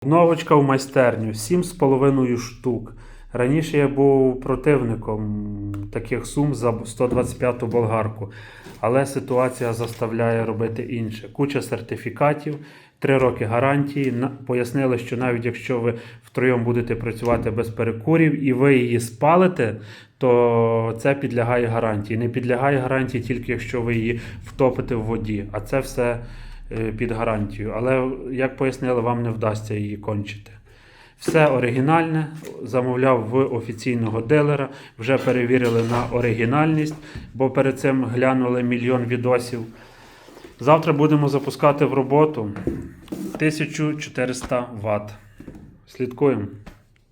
Новочка в майстерню 7,5 штук. Раніше я був противником таких сум за 125-ту болгарку, але ситуація заставляє робити інше. Куча сертифікатів, 3 роки гарантії. Пояснили, що навіть якщо ви втроєм будете працювати без перекурів і ви її спалите, то це підлягає гарантії. Не підлягає гарантії тільки якщо ви її втопите в воді, а це все під гарантію. Але, як пояснили, вам не вдасться її кончити. Все оригінальне, замовляв в офіційного дилера, вже перевірили на оригінальність, бо перед цим глянули мільйон відосів. Завтра будемо запускати в роботу 1400 Вт. Слідкуємо.